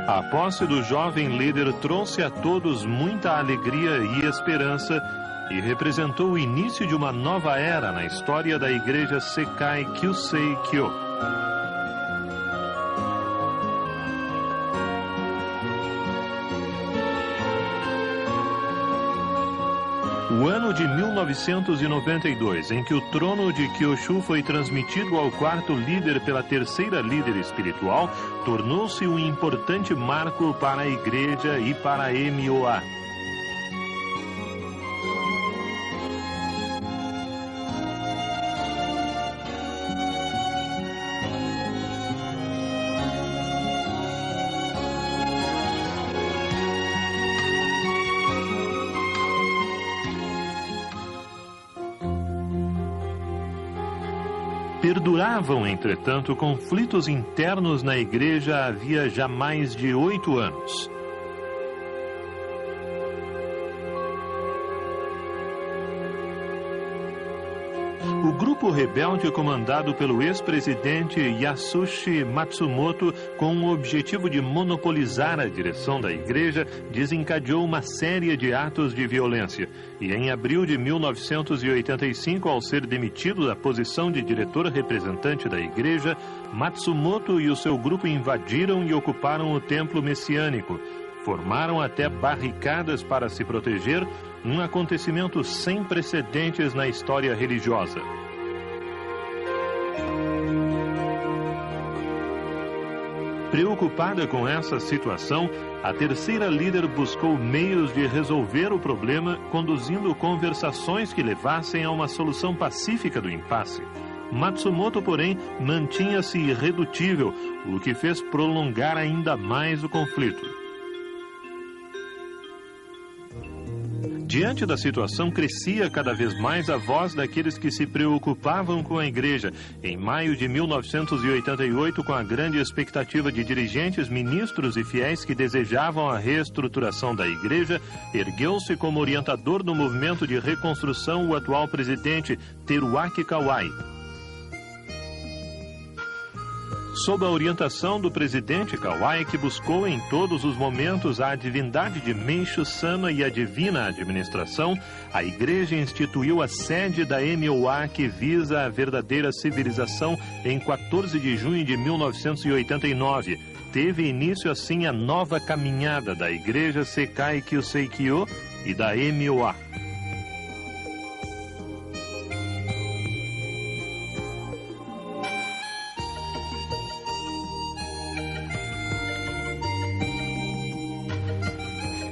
A posse do jovem líder trouxe a todos muita alegria e esperança e representou o início de uma nova era na história da Igreja Sekai Kyusei Kyo. O ano de 1992, em que o trono de Kyoshu foi transmitido ao quarto líder pela terceira líder espiritual, tornou-se um importante marco para a Igreja e para a MOA. Perduravam, entretanto, conflitos internos na Igreja havia já mais de 8 anos. O grupo rebelde comandado pelo ex-presidente Yasushi Matsumoto, com o objetivo de monopolizar a direção da Igreja, desencadeou uma série de atos de violência. E em abril de 1985, ao ser demitido da posição de diretor representante da Igreja, Matsumoto e o seu grupo invadiram e ocuparam o templo messiânico. Formaram até barricadas para se proteger, um acontecimento sem precedentes na história religiosa. Preocupada com essa situação, a terceira líder buscou meios de resolver o problema, conduzindo conversações que levassem a uma solução pacífica do impasse. Matsumoto, porém, mantinha-se irredutível, o que fez prolongar ainda mais o conflito. Diante da situação, crescia cada vez mais a voz daqueles que se preocupavam com a Igreja. Em maio de 1988, com a grande expectativa de dirigentes, ministros e fiéis que desejavam a reestruturação da Igreja, ergueu-se como orientador do movimento de reconstrução o atual presidente, Teruaki Kawai. Sob a orientação do presidente Kawai, que buscou em todos os momentos a divindade de Meishu-sama e a divina administração, a Igreja instituiu a sede da MOA, que visa a verdadeira civilização, em 14 de junho de 1989. Teve início assim a nova caminhada da Igreja Sekai Kyusei Kyo e da MOA.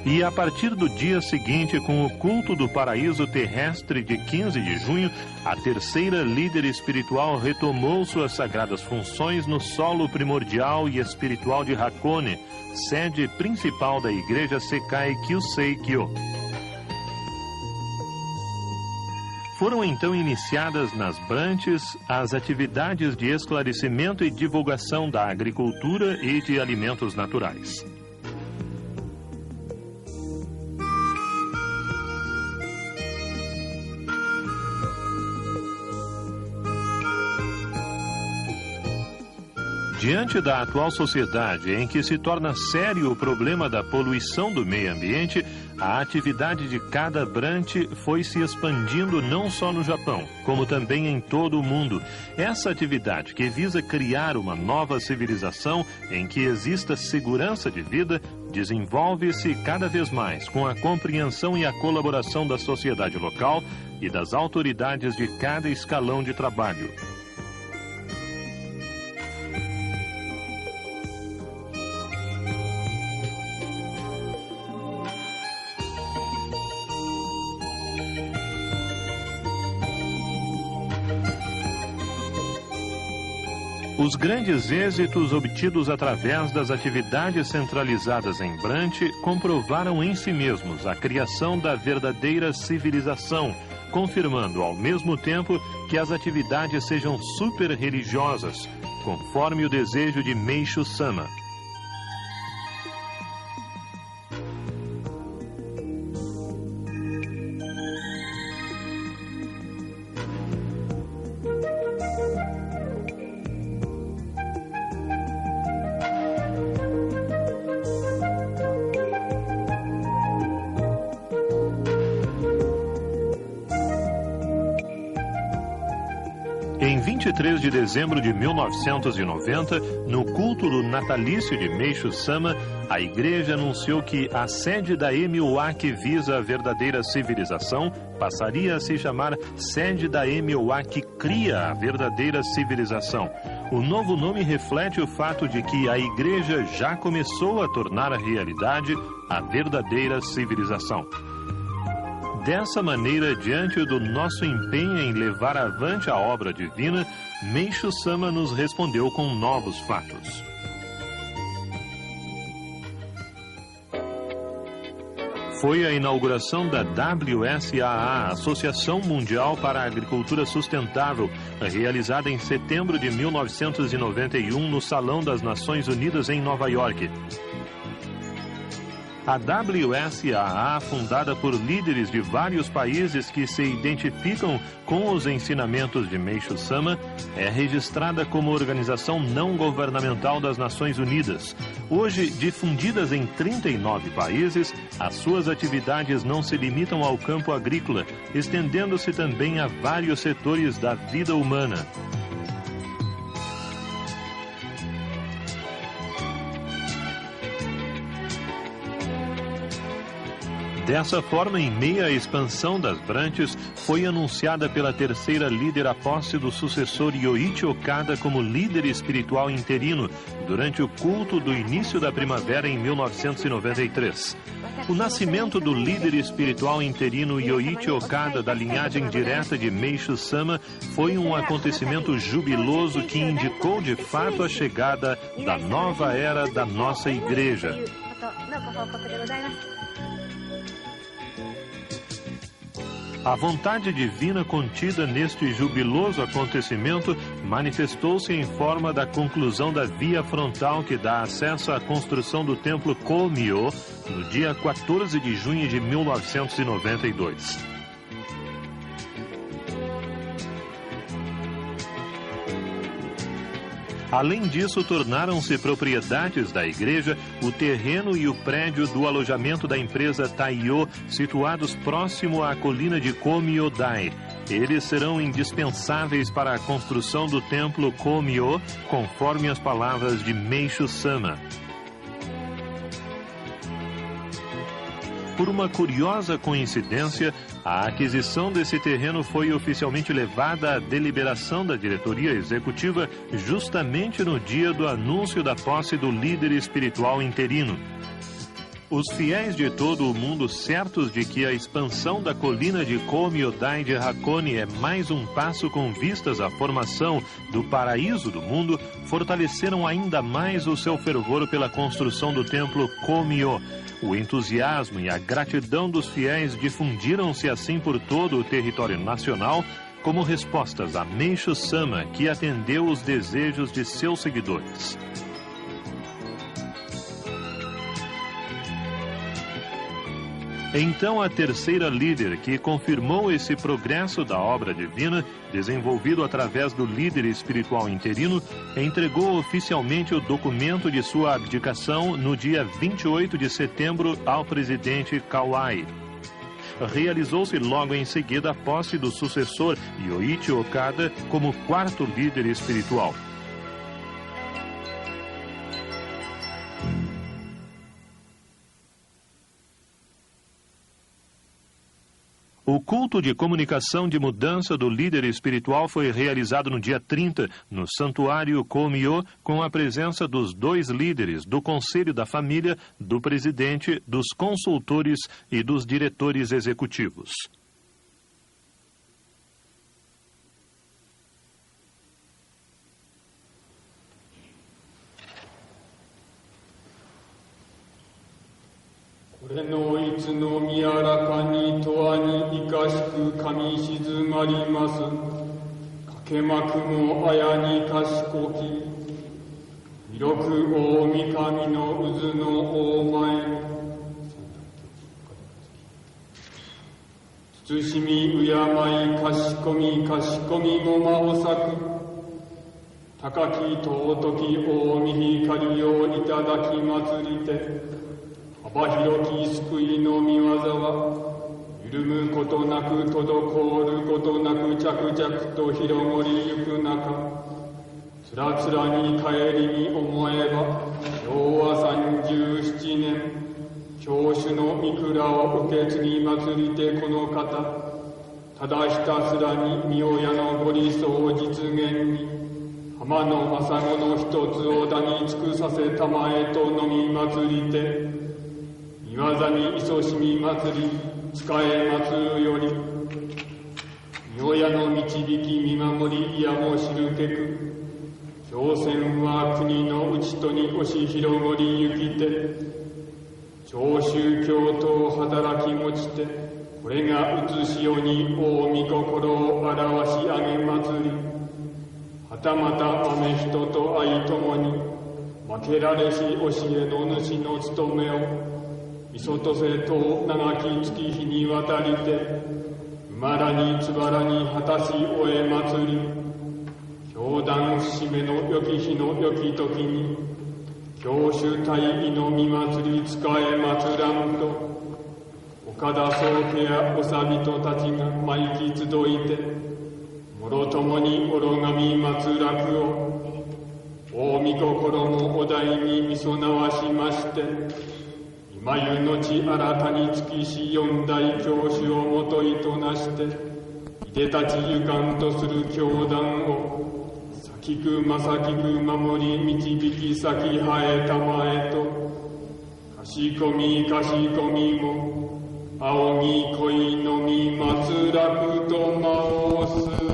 E a partir do dia seguinte, com o culto do paraíso terrestre de 15 de junho, a terceira líder espiritual retomou suas sagradas funções no solo primordial e espiritual de Hakone, sede principal da Igreja Sekai Kyusei Kyo. Foram então iniciadas nas branches as atividades de esclarecimento e divulgação da agricultura e de alimentos naturais. Diante da atual sociedade, em que se torna sério o problema da poluição do meio ambiente, a atividade de cada branch foi se expandindo não só no Japão, como também em todo o mundo. Essa atividade, que visa criar uma nova civilização em que exista segurança de vida, desenvolve-se cada vez mais com a compreensão e a colaboração da sociedade local e das autoridades de cada escalão de trabalho. Os grandes êxitos obtidos através das atividades centralizadas em branch comprovaram em si mesmos a criação da verdadeira civilização, confirmando ao mesmo tempo que as atividades sejam super-religiosas, conforme o desejo de Meishu-sama. dia 23 de dezembro de 1990, no culto do natalício de Meishu Sama, a igreja anunciou que a sede da MUA que visa a verdadeira civilização passaria a se chamar sede da MUA que cria a verdadeira civilização. O novo nome reflete o fato de que a igreja já começou a tornar a realidade a verdadeira civilização. Dessa maneira, diante do nosso empenho em levar avante a obra divina, Meishu Sama nos respondeu com novos fatos. Foi a inauguração da WSAA, Associação Mundial para a Agricultura Sustentável, realizada em setembro de 1991 no Salão das Nações Unidas em Nova York. A WSAA, fundada por líderes de vários países que se identificam com os ensinamentos de Meishu Sama, é registrada como organização não governamental das Nações Unidas. Hoje, difundidas em 39 países, as suas atividades não se limitam ao campo agrícola, estendendo-se também a vários setores da vida humana. Dessa forma, em meio à expansão das branches, foi anunciada pela terceira líder a posse do sucessor Yoichi Okada como líder espiritual interino durante o culto do início da primavera em 1993. O nascimento do líder espiritual interino Yoichi Okada da linhagem direta de Meishu Sama foi um acontecimento jubiloso que indicou de fato a chegada da nova era da nossa igreja. A vontade divina contida neste jubiloso acontecimento manifestou-se em forma da conclusão da via frontal que dá acesso à construção do templo Komyo no dia 14 de junho de 1992. Além disso, tornaram-se propriedades da igreja o terreno e o prédio do alojamento da empresa Taiyo, situados próximo à colina de Komyo-dai. Eles serão indispensáveis para a construção do templo Komyo, conforme as palavras de Meishu Sama. Por uma curiosa coincidência, a aquisição desse terreno foi oficialmente levada à deliberação da diretoria executiva justamente no dia do anúncio da posse do líder espiritual interino. Os fiéis de todo o mundo, certos de que a expansão da colina de Komyo-dai de Hakone é mais um passo com vistas à formação do paraíso do mundo, fortaleceram ainda mais o seu fervor pela construção do templo Komyo. O entusiasmo e a gratidão dos fiéis difundiram-se assim por todo o território nacional como respostas a Meishu Sama, que atendeu os desejos de seus seguidores. Então, a terceira líder, que confirmou esse progresso da obra divina, desenvolvido através do líder espiritual interino, entregou oficialmente o documento de sua abdicação no dia 28 de setembro ao presidente Kawai. Realizou-se logo em seguida a posse do sucessor Yoichi Okada como quarto líder espiritual. O culto de comunicação de mudança do líder espiritual foi realizado no dia 30, no santuário Komyo, com a presença dos dois líderes, do Conselho da Família, do presidente, dos consultores e dos diretores executivos. 緩むことなく滞ることなく着々と広がりゆく中、つらつらに帰りに思えば、昭和37年、教主の御蔵を受け継ぎ祭りてこの方、ただひたすらに御親のご理想実現に、浜の政子の一つをだに尽くさせたまえとのみ祭りて、御業に勤しみ祭り、仕え祭るより、御親の導き見守りいやも知るけく、朝鮮は国の内とに押し広がりゆきて、長宗教と働きもちて、これが写しよに大御心を表し上げ祭り、はたまた豆人と愛ともに、負けられし教えの主の務めを、みそとせと長き月日にわたりて、馬らにつばらに果たし終え祭り、教団節目の良き日の良き時に、教主大義の御祭り仕え祭らんと、岡田宗家やおさびとたちが毎期集いて、もろともに愚神祭らくを、大御心もお題にみそなわしまして、今湯のち新たにつきし四大教主をもといとなして、いでたちゆかんとする教団を、先く正きく守り導き先生えたまえと、かしこみも、仰ぎ恋のみ松楽と申す。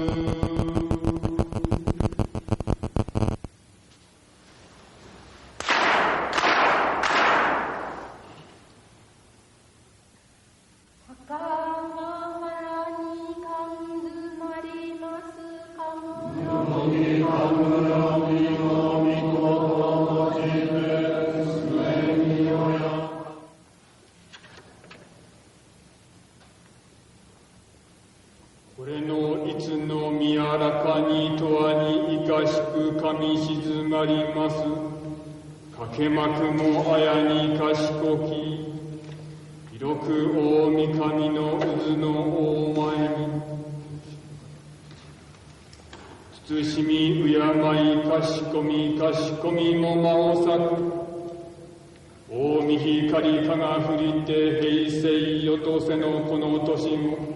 これのいつのみあらかにとわにいかしくかみ静まります。かけまくもあやにかしこき、広く大神の渦の大前に、慎み敬いかしこみも間を裂く。大神光かが降りて平成よとせのこの年も、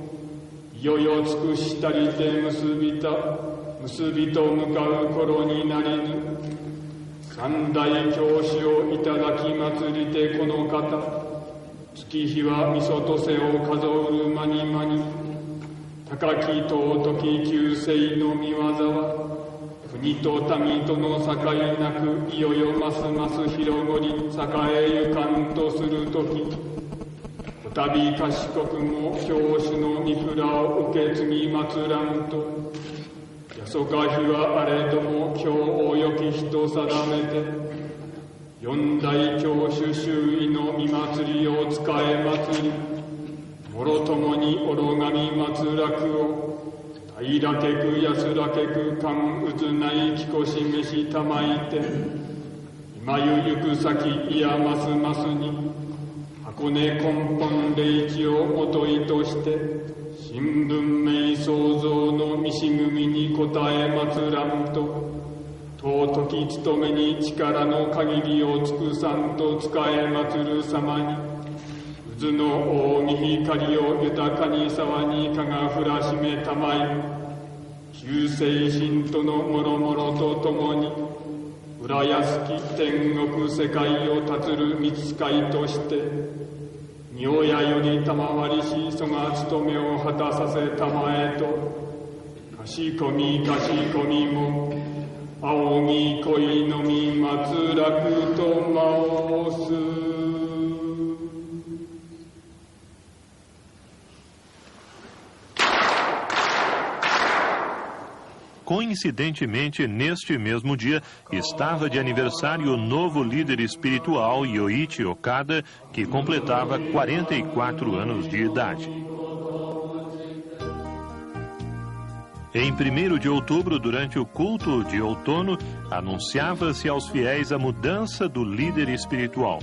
いよよ尽くしたりて結びと向かう頃になりぬ。三大教師をいただき祭りてこの方、月日はみそとせを数うる間に間に、高き尊き旧世の御業は、国と民との境なくいよよますます広がり栄えゆかんとするとき、こたび賢くも教主の御蔵を受け継ぎ祭らんと、やそか日はあれども今日およき日と定めて、四大教主周囲の御祭りを仕え祭り、もろともに愚神祭らくを、平らけく安らけく勘渦ないきこしめしたまいて、今ゆゆく先いやますますに、箱根根本霊地をもといとして、新文明創造の見し組に応え祭らんと、尊き務めに力の限りを尽くさんと仕え祭る様に、渦の大見光を豊かに沢にかが降らしめたまい、救世神とのもろもろとともに、浦安き天国世界を立つる御使いとして、御親より賜りしそが務めを果たさせたまえと、かしこみも、仰ぎ恋のみ松楽と申す。Coincidentemente, neste mesmo dia, estava de aniversário o novo líder espiritual Yoichi Okada, que completava 44 anos de idade. Em 1º de outubro, durante o culto de outono, anunciava-se aos fiéis a mudança do líder espiritual.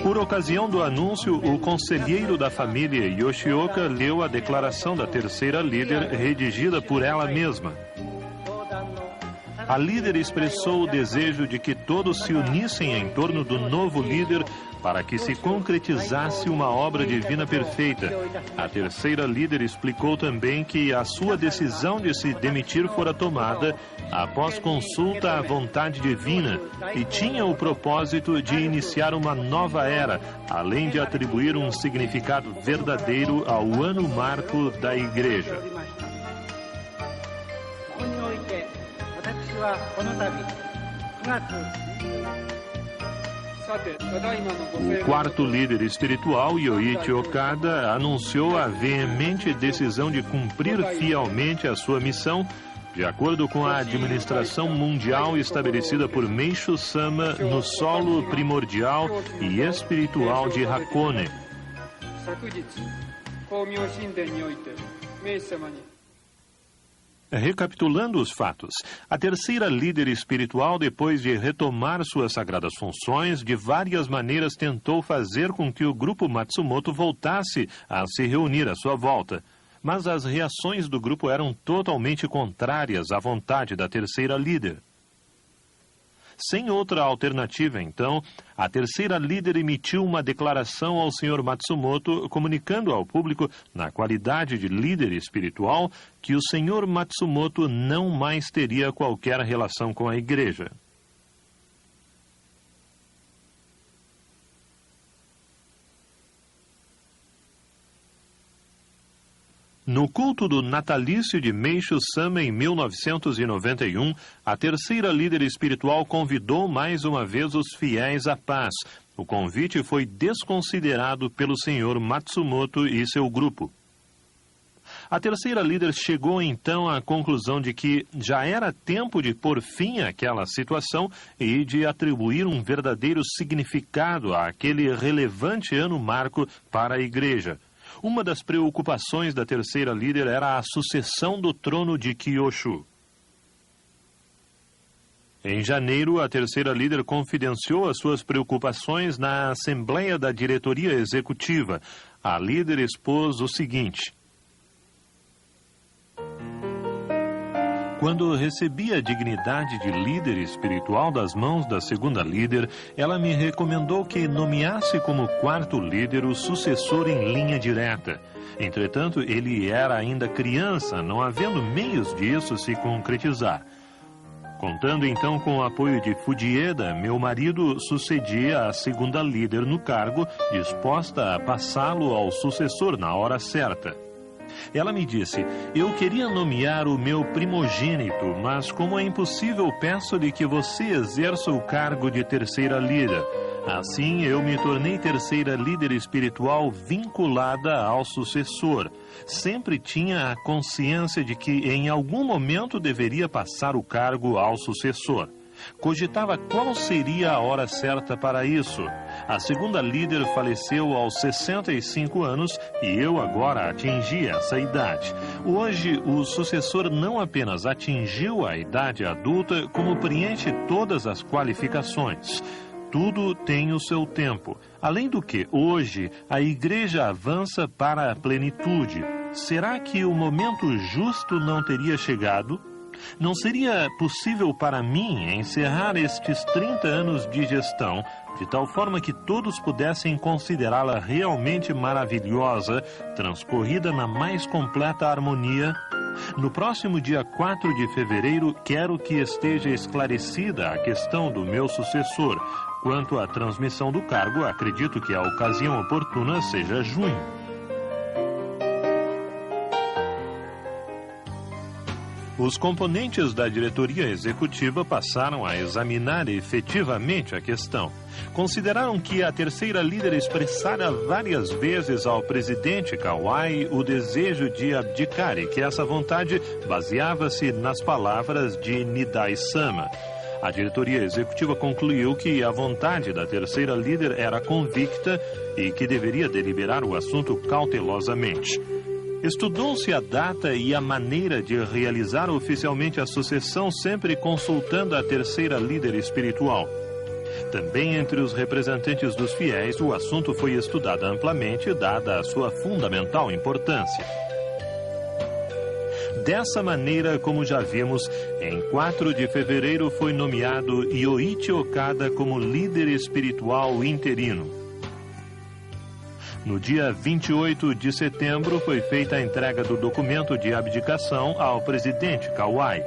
Por ocasião do anúncio, o conselheiro da família Yoshioka leu a declaração da terceira líder, redigida por ela mesma. A líder expressou o desejo de que todos se unissem em torno do novo líder para que se concretizasse uma obra divina perfeita. A terceira líder explicou também que a sua decisão de se demitir fora tomada após consulta à vontade divina e tinha o propósito de iniciar uma nova era, além de atribuir um significado verdadeiro ao ano marco da Igreja. O quarto líder espiritual, Yoichi Okada, anunciou a veemente decisão de cumprir fielmente a sua missão, de acordo com a administração mundial estabelecida por Meishu-sama no solo primordial e espiritual de Hakone. Recapitulando os fatos, a terceira líder espiritual, depois de retomar suas sagradas funções, de várias maneiras tentou fazer com que o grupo Matsumoto voltasse a se reunir à sua volta. Mas as reações do grupo eram totalmente contrárias à vontade da terceira líder. Sem outra alternativa, então, a terceira líder emitiu uma declaração ao Sr. Matsumoto, comunicando ao público, na qualidade de líder espiritual, que o Sr. Matsumoto não mais teria qualquer relação com a igreja. No culto do natalício de Meishu-sama em 1991, a terceira líder espiritual convidou mais uma vez os fiéis à paz. O convite foi desconsiderado pelo Sr. Matsumoto e seu grupo. A terceira líder chegou então à conclusão de que já era tempo de pôr fim àquela situação e de atribuir um verdadeiro significado àquele relevante ano marco para a igreja. Uma das preocupações da terceira líder era a sucessão do trono de Kyoshu. Em janeiro, a terceira líder confidenciou as suas preocupações na Assembleia da Diretoria Executiva. A líder expôs o seguinte: quando recebi a dignidade de líder espiritual das mãos da segunda líder, ela me recomendou que nomeasse como quarto líder o sucessor em linha direta. Entretanto, ele era ainda criança, não havendo meios disso se concretizar. Contando então com o apoio de Fujieda, meu marido sucedia a segunda líder no cargo, disposta a passá-lo ao sucessor na hora certa. Ela me disse: eu queria nomear o meu primogênito, mas como é impossível, peço-lhe que você exerça o cargo de terceira líder. Assim, eu me tornei terceira líder espiritual vinculada ao sucessor. Sempre tinha a consciência de que em algum momento deveria passar o cargo ao sucessor. Cogitava qual seria a hora certa para isso. A segunda líder faleceu aos 65 anos e eu agora atingi essa idade. Hoje, o sucessor não apenas atingiu a idade adulta, como preenche todas as qualificações. Tudo tem o seu tempo. Além do que, hoje, a igreja avança para a plenitude. Será que o momento justo não teria chegado? Não seria possível para mim encerrar estes 30 anos de gestão de tal forma que todos pudessem considerá-la realmente maravilhosa, transcorrida na mais completa harmonia? No próximo dia 4 de fevereiro, quero que esteja esclarecida a questão do meu sucessor. Quanto à transmissão do cargo, acredito que a ocasião oportuna seja junho. Os componentes da diretoria executiva passaram a examinar efetivamente a questão. Consideraram que a terceira líder expressara várias vezes ao presidente Kawai o desejo de abdicar e que essa vontade baseava-se nas palavras de Nidai-sama. A diretoria executiva concluiu que a vontade da terceira líder era convicta e que deveria deliberar o assunto cautelosamente. Estudou-se a data e a maneira de realizar oficialmente a sucessão, sempre consultando a terceira líder espiritual. Também entre os representantes dos fiéis, o assunto foi estudado amplamente, dada a sua fundamental importância. Dessa maneira, como já vimos, em 4 de fevereiro foi nomeado Yoichi Okada como líder espiritual interino. No dia 28 de setembro foi feita a entrega do documento de abdicação ao presidente Kawai.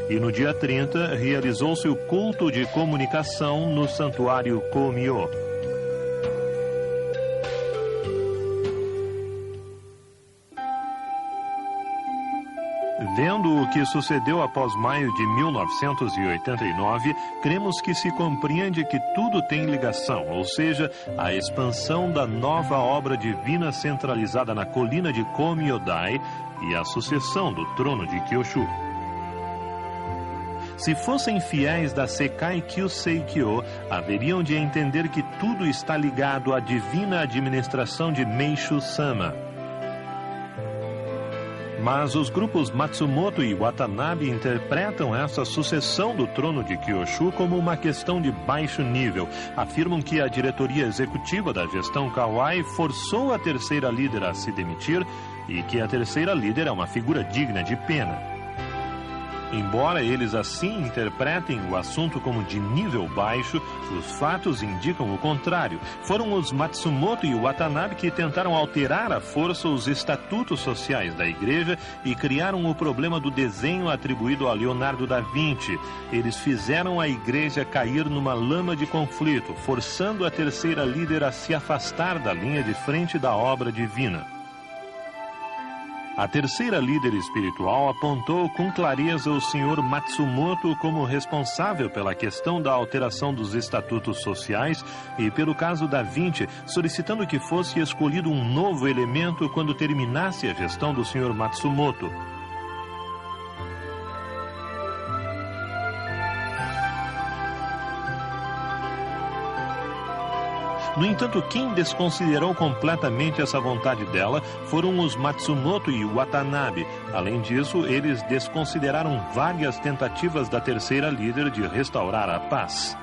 E no dia 30, realizou-se o culto de comunicação no santuário Komyo. Vendo o que sucedeu após maio de 1989, cremos que se compreende que tudo tem ligação, ou seja, a expansão da nova obra divina centralizada na colina de Komyodai e a sucessão do trono de Kyoshu. Se fossem fiéis da Sekai Kyusei-kyo, haveriam de entender que tudo está ligado à divina administração de Meishu-sama. Mas os grupos Matsumoto e Watanabe interpretam essa sucessão do trono de Kyoshu como uma questão de baixo nível. Afirmam que a diretoria executiva da gestão Kawai forçou a terceira líder a se demitir e que a terceira líder é uma figura digna de pena. Embora eles assim interpretem o assunto como de nível baixo, os fatos indicam o contrário. Foram os Matsumoto e Watanabe que tentaram alterar à força os estatutos sociais da igreja e criaram o problema do desenho atribuído a Leonardo da Vinci. Eles fizeram a igreja cair numa lama de conflito, forçando a terceira líder a se afastar da linha de frente da obra divina. A terceira líder espiritual apontou com clareza o Sr. Matsumoto como responsável pela questão da alteração dos estatutos sociais e pelo caso da Vinci, solicitando que fosse escolhido um novo elemento quando terminasse a gestão do Sr. Matsumoto. No entanto, quem desconsiderou completamente essa vontade dela foram os Matsumoto e Watanabe. Além disso, eles desconsideraram várias tentativas da terceira líder de restaurar a paz.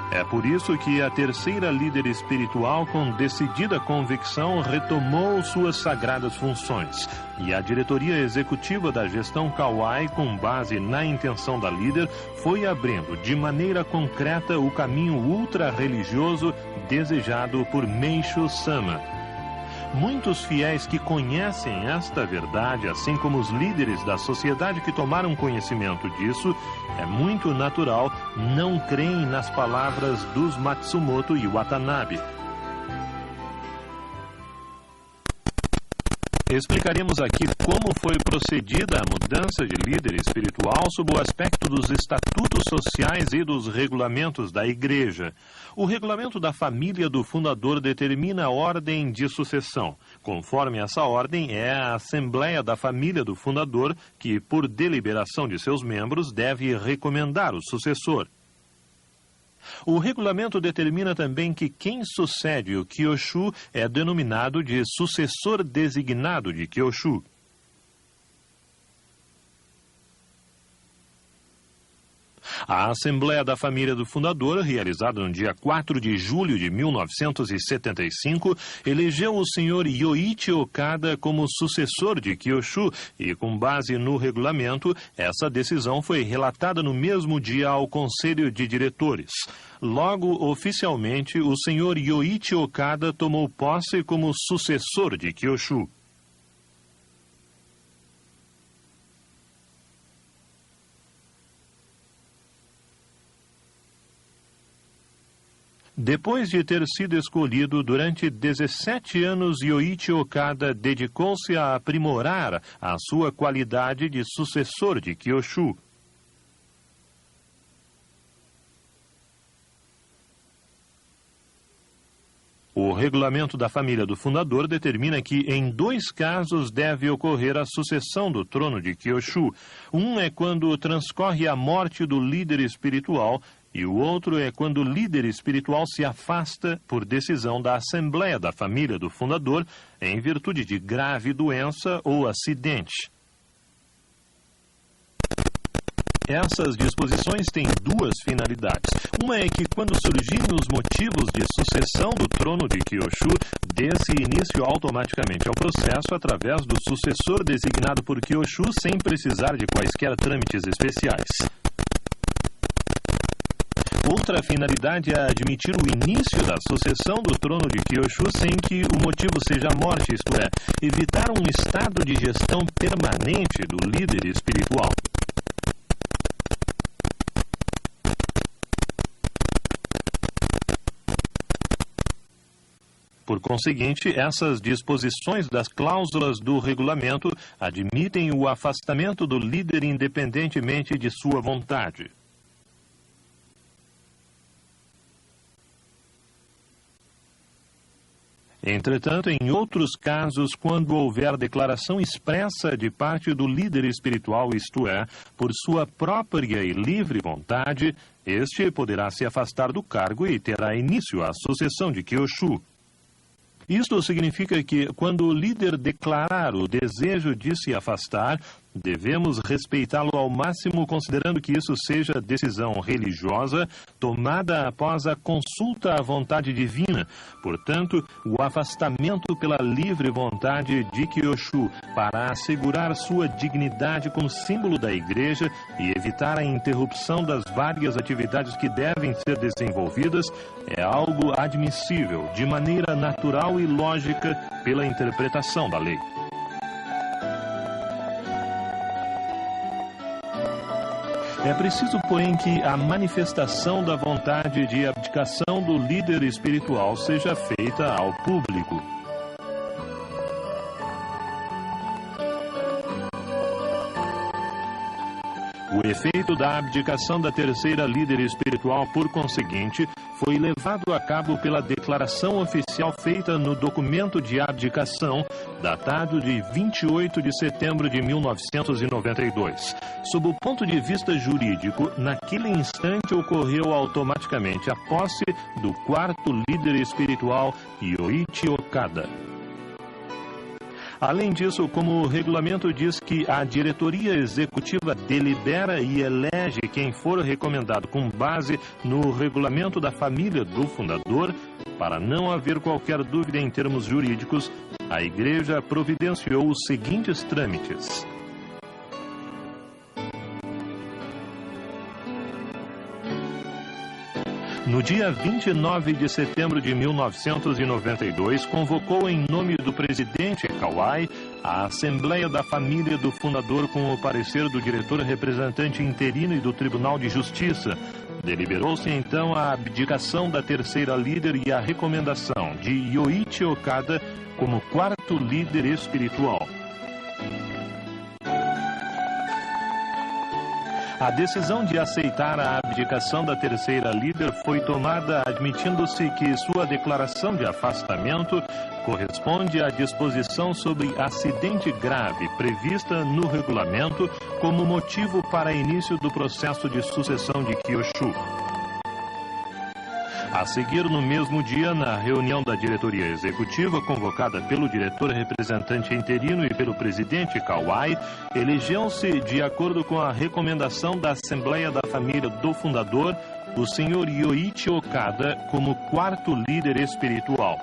É por isso que a terceira líder espiritual, com decidida convicção, retomou suas sagradas funções. E a diretoria executiva da gestão Kawai, com base na intenção da líder, foi abrindo de maneira concreta o caminho ultra-religioso desejado por Meishu-sama. Muitos fiéis que conhecem esta verdade, assim como os líderes da sociedade que tomaram conhecimento disso, é muito natural, não creem nas palavras dos Matsumoto e Watanabe. Explicaremos aqui como foi procedida a mudança de líder espiritual sob o aspecto dos estatutos sociais e dos regulamentos da Igreja. O regulamento da família do fundador determina a ordem de sucessão. Conforme essa ordem, é a Assembleia da Família do Fundador que, por deliberação de seus membros, deve recomendar o sucessor. O regulamento determina também que quem sucede o Kyoshu é denominado de sucessor designado de Kyoshu. A Assembleia da Família do Fundador, realizada no dia 4 de julho de 1975, elegeu o Sr. Yoichi Okada como sucessor de Kyoshu e, com base no regulamento, essa decisão foi relatada no mesmo dia ao Conselho de Diretores. Logo, oficialmente, o Sr. Yoichi Okada tomou posse como sucessor de Kyoshu. Depois de ter sido escolhido durante 17 anos, Yoichi Okada dedicou-se a aprimorar a sua qualidade de sucessor de Kyoshu. O regulamento da família do fundador determina que, em 2 casos, deve ocorrer a sucessão do trono de Kyoshu. Um é quando transcorre a morte do líder espiritual, e o outro é quando o líder espiritual se afasta por decisão da Assembleia da Família do Fundador em virtude de grave doença ou acidente. Essas disposições têm duas finalidades. Uma é que, quando surgirem os motivos de sucessão do trono de Kyoshu, dê-se início automaticamente ao processo através do sucessor designado por Kyoshu sem precisar de quaisquer trâmites especiais. Outra finalidade é admitir o início da sucessão do trono de Kyoshu sem que o motivo seja a morte, isto é, evitar um estado de gestão permanente do líder espiritual. Por conseguinte, essas disposições das cláusulas do regulamento admitem o afastamento do líder independentemente de sua vontade. Entretanto, em outros casos, quando houver declaração expressa de parte do líder espiritual, isto é, por sua própria e livre vontade, este poderá se afastar do cargo e terá início a sucessão de Kyoshu. Isto significa que, quando o líder declarar o desejo de se afastar, devemos respeitá-lo ao máximo, considerando que isso seja decisão religiosa tomada após a consulta à vontade divina. Portanto, o afastamento pela livre vontade de Kyoshu para assegurar sua dignidade como símbolo da igreja e evitar a interrupção das várias atividades que devem ser desenvolvidas é algo admissível, de maneira natural e lógica, pela interpretação da lei. É preciso, porém, que a manifestação da vontade de abdicação do líder espiritual seja feita ao público. O efeito da abdicação da terceira líder espiritual, por conseguinte, foi levado a cabo pela declaração oficial feita no documento de abdicação, datado de 28 de setembro de 1992. Sob o ponto de vista jurídico, naquele instante ocorreu automaticamente a posse do quarto líder espiritual, Yoichi Okada. Além disso, como o regulamento diz que a diretoria executiva delibera e elege quem for recomendado com base no regulamento da família do fundador, para não haver qualquer dúvida em termos jurídicos, a Igreja providenciou os seguintes trâmites. No dia 29 de setembro de 1992, convocou em nome do presidente Kawai a Assembleia da Família do Fundador com o parecer do diretor representante interino e do Tribunal de Justiça. Deliberou-se então a abdicação da terceira líder e a recomendação de Yoichi Okada como quarto líder espiritual. A decisão de aceitar a abdicação da terceira líder foi tomada admitindo-se que sua declaração de afastamento corresponde à disposição sobre acidente grave prevista no regulamento como motivo para início do processo de sucessão de Kyoshu. A seguir, no mesmo dia, na reunião da diretoria executiva, convocada pelo diretor representante interino e pelo presidente Kawai, elegeu-se, de acordo com a recomendação da Assembleia da Família do Fundador, o senhor Yoichi Okada como quarto líder espiritual.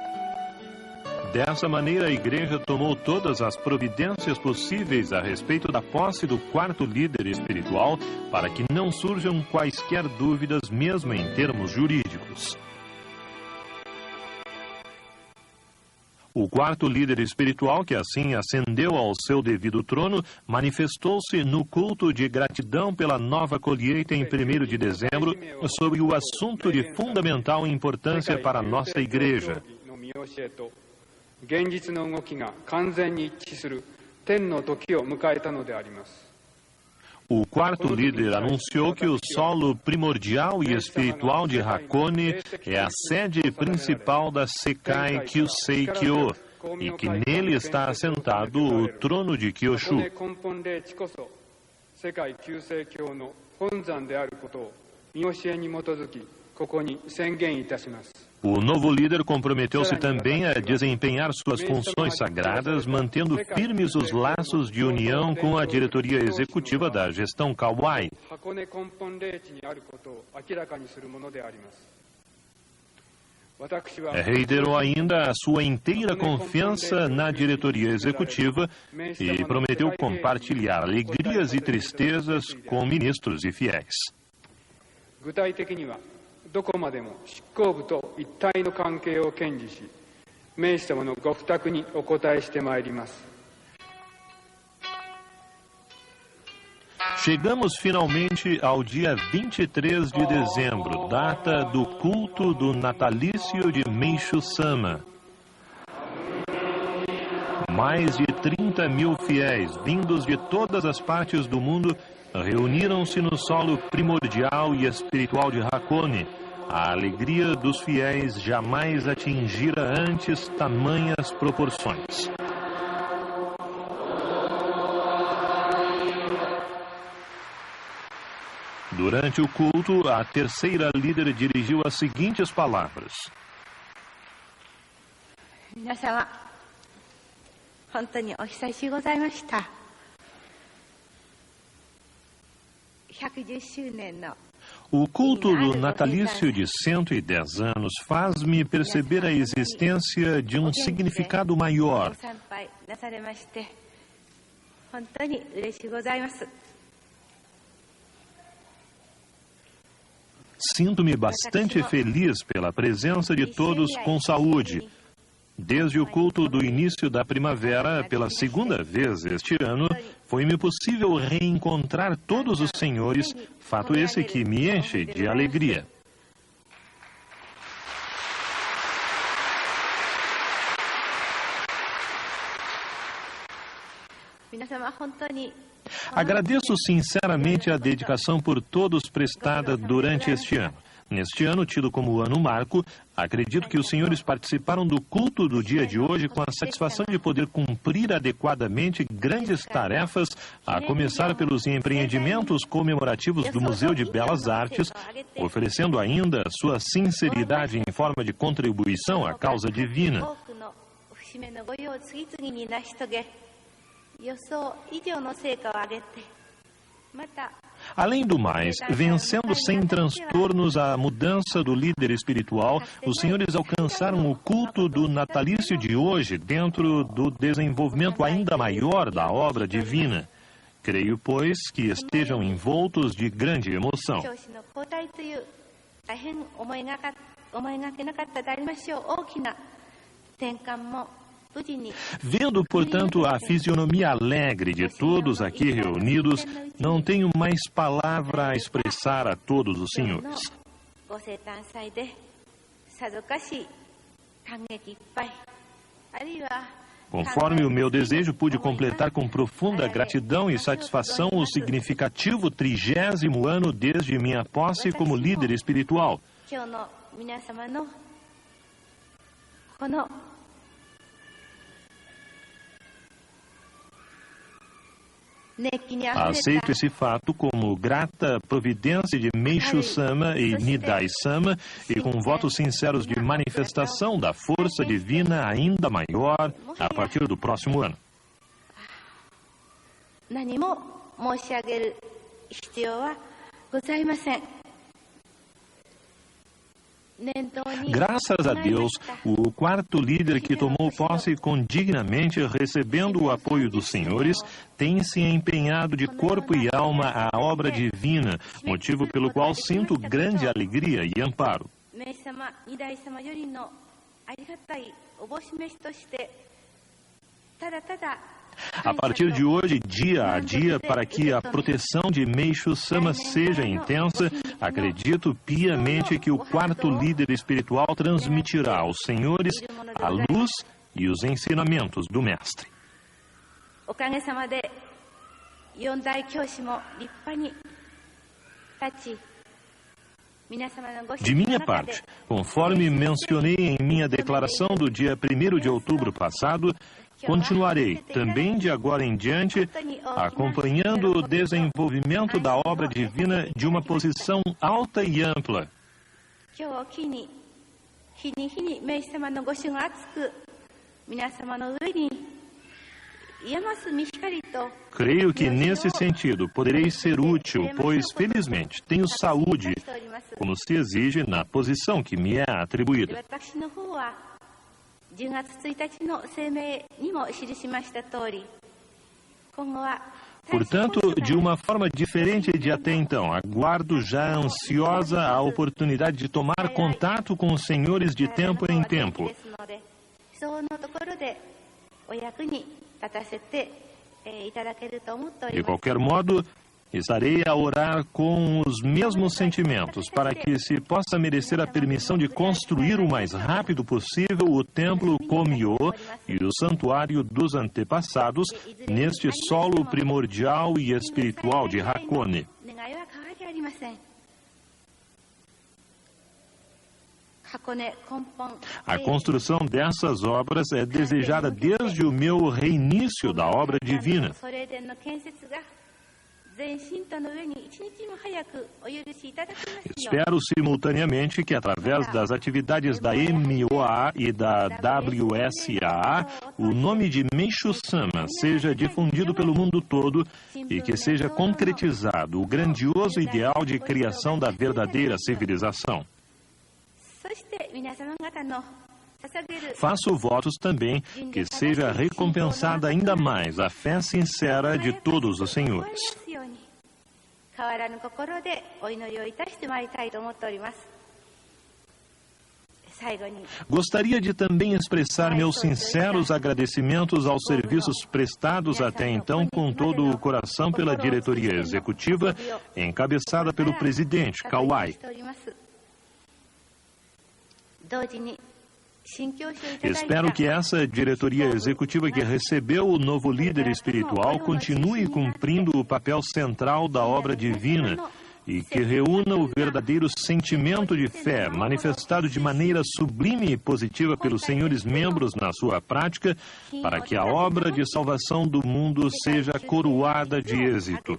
Dessa maneira, a Igreja tomou todas as providências possíveis a respeito da posse do quarto líder espiritual para que não surjam quaisquer dúvidas, mesmo em termos jurídicos. O quarto líder espiritual, que assim ascendeu ao seu devido trono, manifestou-se no culto de gratidão pela nova colheita em 1º de dezembro sobre o assunto de fundamental importância para a nossa Igreja. O quarto líder anunciou que o solo primordial e espiritual de Hakone é a sede principal da Sekai Kyusei Kyo e que nele está assentado o trono de Kyoshu. O novo líder comprometeu-se também a desempenhar suas funções sagradas, mantendo firmes os laços de união com a diretoria executiva da gestão Kawai. Reiterou ainda a sua inteira confiança na diretoria executiva e prometeu compartilhar alegrias e tristezas com ministros e fiéis. 具体的にはどこまでも執行部と一体の関係を堅持し、名士様のご負託にお応えしてまいります。 Chegamos finalmente ao dia 23 de dezembro, data do culto do natalício de Meishu Sama. Mais de 30 mil fiéis, vindos de todas as partes do mundo, reuniram-se no solo primordial e espiritual de Hakone. A alegria dos fiéis jamais atingira antes tamanhas proporções. Durante o culto, a terceira líder dirigiu as seguintes palavras. 皆様、本当にお久しございました。110周年の O culto do natalício de 110 anos faz-me perceber a existência de um significado maior. ご参拝なされまして、本当に嬉しゅうございます。 Sinto-me bastante feliz pela presença de todos com saúde. Desde o culto do início da primavera, pela segunda vez este ano, foi-me possível reencontrar todos os senhores, fato esse que me enche de alegria. Agradeço sinceramente a dedicação por todos prestada durante este ano. Neste ano, tido como ano marco, acredito que os senhores participaram do culto do dia de hoje com a satisfação de poder cumprir adequadamente grandes tarefas, a começar pelos empreendimentos comemorativos do Museu de Belas Artes, oferecendo ainda sua sinceridade em forma de contribuição à causa divina. Além do mais, vencendo sem transtornos a mudança do líder espiritual, os senhores alcançaram o culto do natalício de hoje dentro do desenvolvimento ainda maior da obra divina. Creio, pois, que estejam envoltos de grande emoção. Vendo, portanto, a fisionomia alegre de todos aqui reunidos, não tenho mais palavra a expressar a todos os senhores. Conforme o meu desejo, pude completar com profunda gratidão e satisfação o significativo 30º ano desde minha posse como líder espiritual. Aceito esse fato como grata providência de Meishu Sama e Nidai Sama e com votos sinceros de manifestação da força divina ainda maior a partir do próximo ano. Graças a Deus, o quarto líder que tomou posse condignamente, recebendo o apoio dos senhores, tem se empenhado de corpo e alma à obra divina, motivo pelo qual sinto grande alegria e amparo. A partir de hoje, dia a dia, para que a proteção de Meishu Sama seja intensa, acredito piamente que o quarto líder espiritual transmitirá aos senhores a luz e os ensinamentos do Mestre. De minha parte, conforme mencionei em minha declaração do dia 1º de outubro passado, continuarei, também de agora em diante, acompanhando o desenvolvimento da obra divina de uma posição alta e ampla. 今日を機に日に日に明治様のご主が厚く皆様の上に癒ます御光と Creio que nesse sentido poderei ser útil, pois felizmente tenho saúde, como se exige na posição que me é atribuída. 私の方は10月1日の声明にも記しました通り、今後は Portanto, de uma forma diferente de até então, aguardo já ansiosa a oportunidade de tomar contato com os senhores de tempo em tempo. そのところでお役に立たせていただけると思っており De ます。 qualquer modo, estarei a orar com os mesmos sentimentos, para que se possa merecer a permissão de construir o mais rápido possível o templo Komyo e o santuário dos antepassados neste solo primordial e espiritual de Hakone. 願いは変わりありません。箱根根本 A construção dessas obras é desejada desde o meu reinício da obra divina. ソレデンの建設が全信徒の上に一日も早くお許しいただきますよう Espero simultaneamente que, através das atividades da MOA e da WSA, o nome de Meishu-sama seja difundido pelo mundo todo e que seja concretizado o grandioso ideal de criação da verdadeira civilização. そして皆様方の捧げる Faço votos também que seja recompensada ainda mais a fé sincera de todos os senhores. 変わらぬ心でお祈りをいたしてまいりたいと思っております。最後に Gostaria de também expressar meus sinceros agradecimentos aos serviços prestados até então com todo o coração pela diretoria executiva, encabeçada pelo presidente Kawai. 同時に Espero que essa diretoria executiva que recebeu o novo líder espiritual continue cumprindo o papel central da obra divina e que reúna o verdadeiro sentimento de fé manifestado de maneira sublime e positiva pelos senhores membros na sua prática para que a obra de salvação do mundo seja coroada de êxito.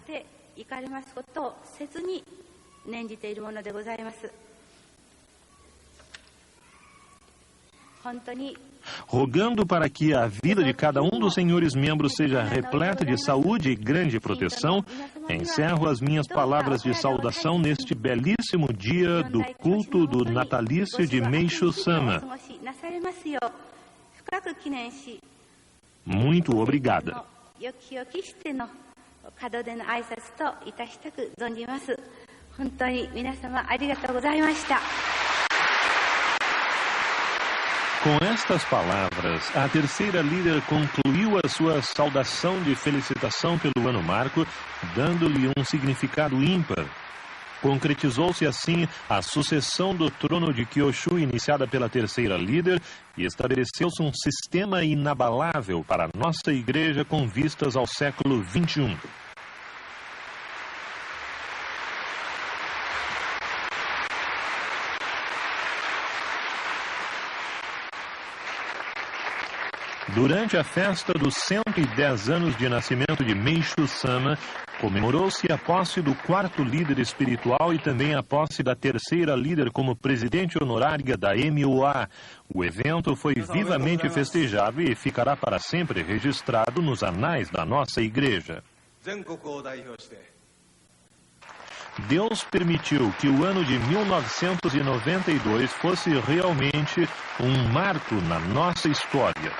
Rogando para que a vida de cada um dos senhores membros seja repleta de saúde e grande proteção, encerro as minhas palavras de saudação neste belíssimo dia do culto do natalício de Meishu-sama. Muito obrigada. 門出の挨拶といたしたく存じます。本当に皆様ありがとうございました。 Com estas palavras, a terceira líder concluiu a sua saudação de felicitação pelo ano marco, dando-lhe um significado ímpar. Concretizou-se assim a sucessão do trono de Kyushu iniciada pela terceira líder e estabeleceu-se um sistema inabalável para a nossa igreja com vistas ao século XXI. Durante a festa dos 110 anos de nascimento de Meishu-sama, comemorou-se a posse do quarto líder espiritual e também a posse da terceira líder como presidente honorária da MOA. O evento foi vivamente festejado e ficará para sempre registrado nos anais da nossa igreja. Deus permitiu que o ano de 1992 fosse realmente um marco na nossa história.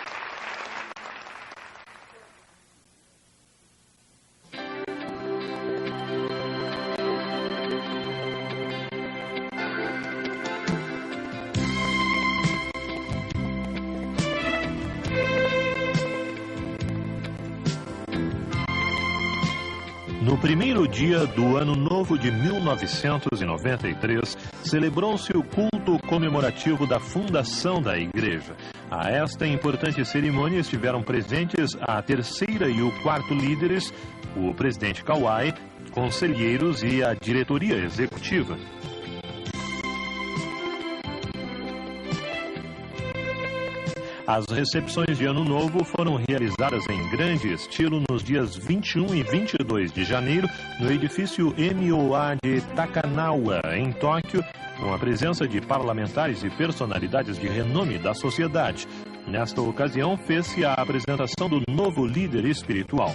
No primeiro dia do ano novo de 1993, celebrou-se o culto comemorativo da fundação da igreja. A esta importante cerimônia estiveram presentes a terceira e o quarto líderes, o presidente Kawai, conselheiros e a diretoria executiva. As recepções de Ano Novo foram realizadas em grande estilo nos dias 21 e 22 de janeiro no edifício MOA de Takanawa, em Tóquio, com a presença de parlamentares e personalidades de renome da sociedade. Nesta ocasião, fez-se a apresentação do novo líder espiritual.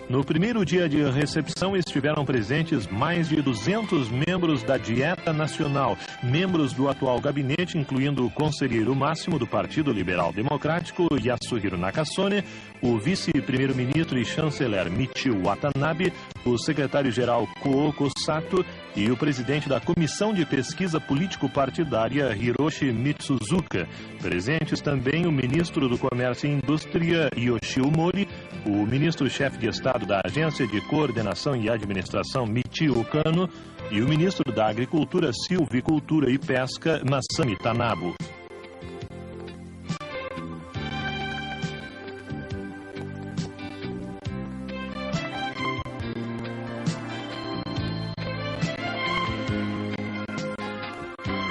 No primeiro dia de recepção estiveram presentes mais de 200 membros da Dieta Nacional, membros do atual gabinete, incluindo o conselheiro máximo do Partido Liberal Democrático, Yasuhiro Nakasone, o vice-primeiro-ministro e chanceler Michio Watanabe, o secretário-geral Kooko Sato e o presidente da Comissão de Pesquisa Político-Partidária, Hiroshi Mitsuzuka. Presentes também o ministro do Comércio e Indústria, Yoshio Mori, o ministro-chefe de Estado da Agência de Coordenação e Administração, Michio Kano, e o ministro da Agricultura, Silvicultura e Pesca, Masami Tanabu.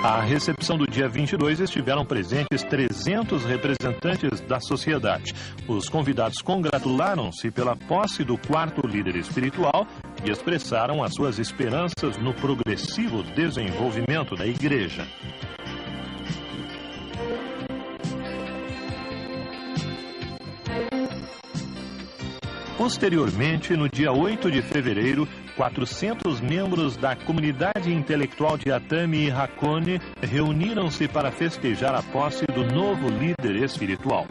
À recepção do dia 22 estiveram presentes 300 representantes da sociedade. Os convidados congratularam-se pela posse do quarto líder espiritual e expressaram as suas esperanças no progressivo desenvolvimento da Igreja. Posteriormente, no dia 8 de fevereiro, 400 membros da comunidade intelectual de Atami e Hakone reuniram-se para festejar a posse do novo líder espiritual.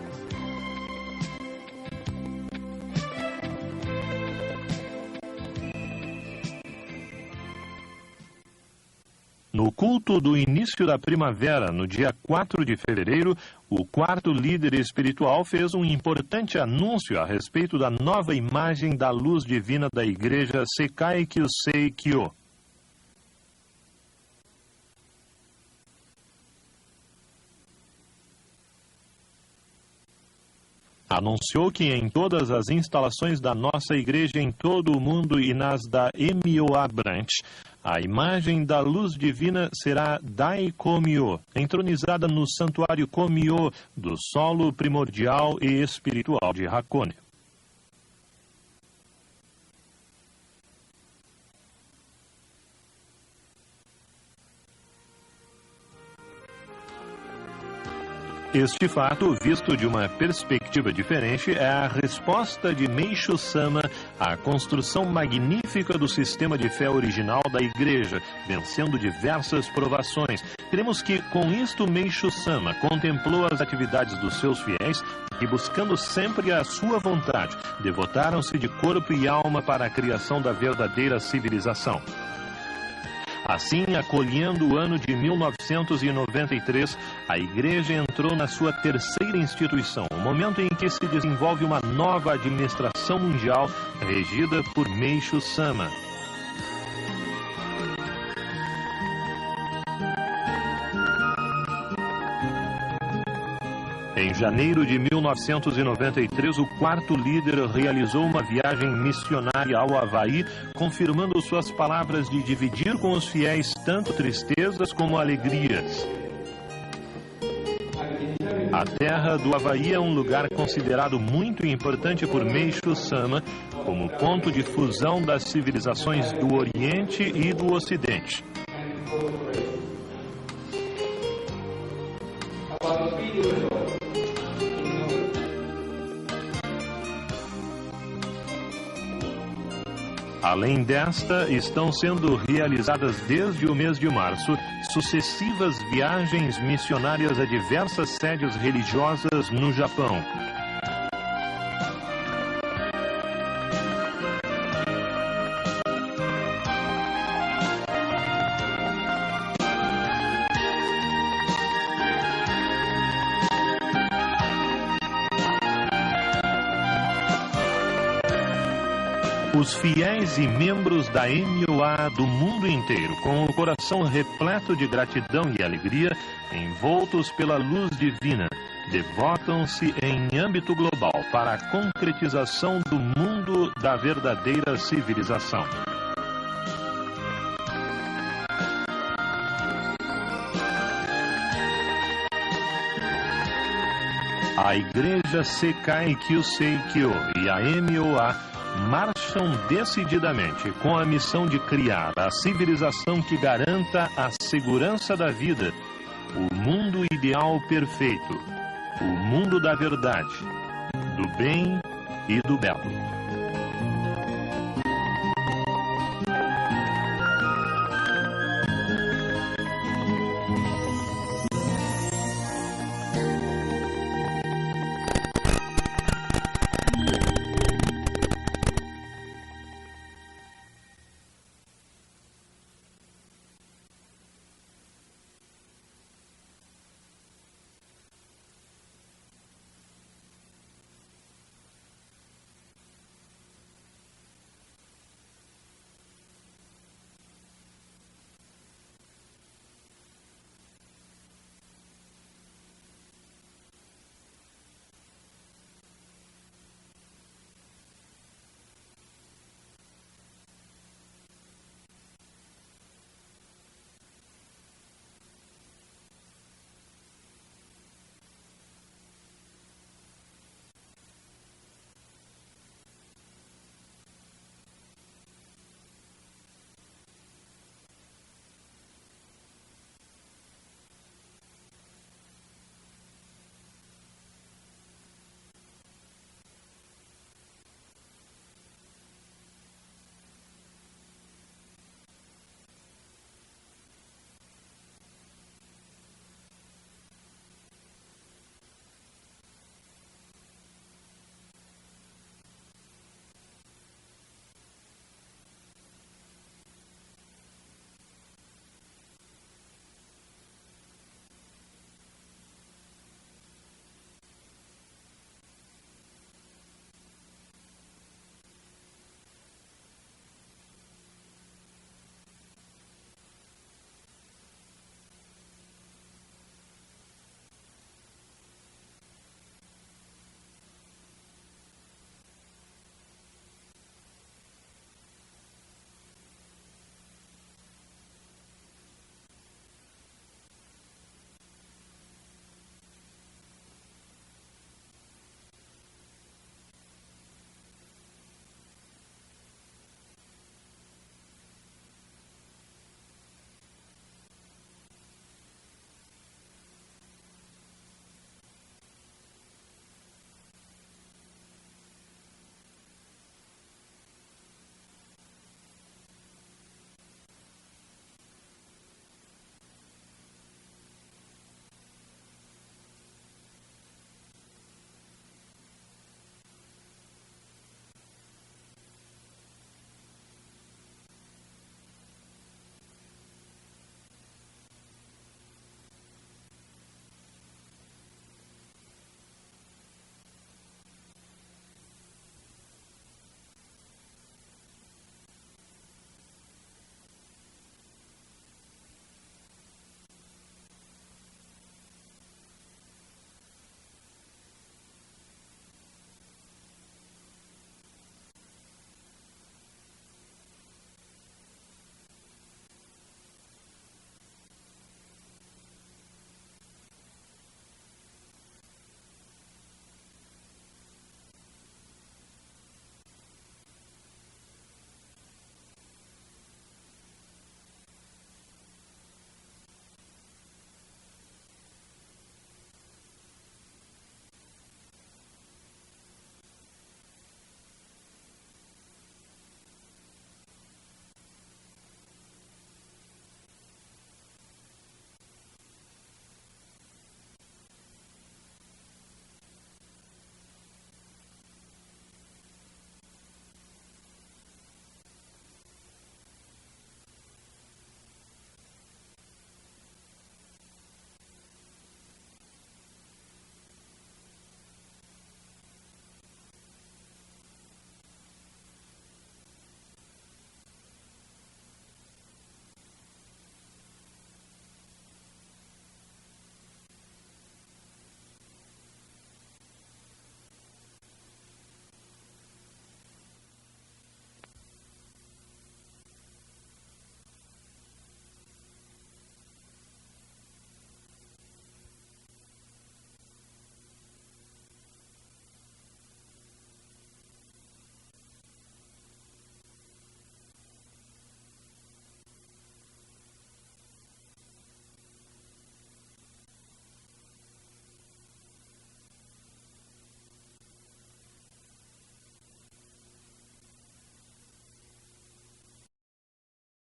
No culto do início da primavera, no dia 4 de fevereiro, o quarto líder espiritual fez um importante anúncio a respeito da nova imagem da luz divina da Igreja Sekai Kyusei Kyo. Anunciou que em todas as instalações da nossa igreja em todo o mundo e nas da MOA Branch, a imagem da luz divina será Dai-Komyo, entronizada no santuário Komyo do solo primordial e espiritual de Hakone. Este fato, visto de uma perspectiva diferente, é a resposta de Meishu-sama à construção magnífica do sistema de fé original da Igreja, vencendo diversas provações. Cremos que, com isto, Meishu-sama contemplou as atividades dos seus fiéis e, buscando sempre a sua vontade, devotaram-se de corpo e alma para a criação da verdadeira civilização. Assim, acolhendo o ano de 1993, a Igreja entrou na sua terceira instituição, o momento em que se desenvolve uma nova administração mundial regida por Meishu-sama. Em janeiro de 1993, o quarto líder realizou uma viagem missionária ao Havaí, confirmando suas palavras de dividir com os fiéis tanto tristezas como alegrias. A terra do Havaí é um lugar considerado muito importante por Meishu-sama como ponto de fusão das civilizações do Oriente e do Ocidente. Além desta, estão sendo realizadas desde o mês de março sucessivas viagens missionárias a diversas sedes religiosas no Japão. Os fiéis e membros da MOA do mundo inteiro, com o coração repleto de gratidão e alegria, envoltos pela luz divina, devotam-se em âmbito global para a concretização do mundo da verdadeira civilização. A Igreja Sekai Kyusei Kyo e a MOA marcham decididamente com a missão de criar a civilização que garanta a segurança da vida, o mundo ideal perfeito, o mundo da verdade, do bem e do belo.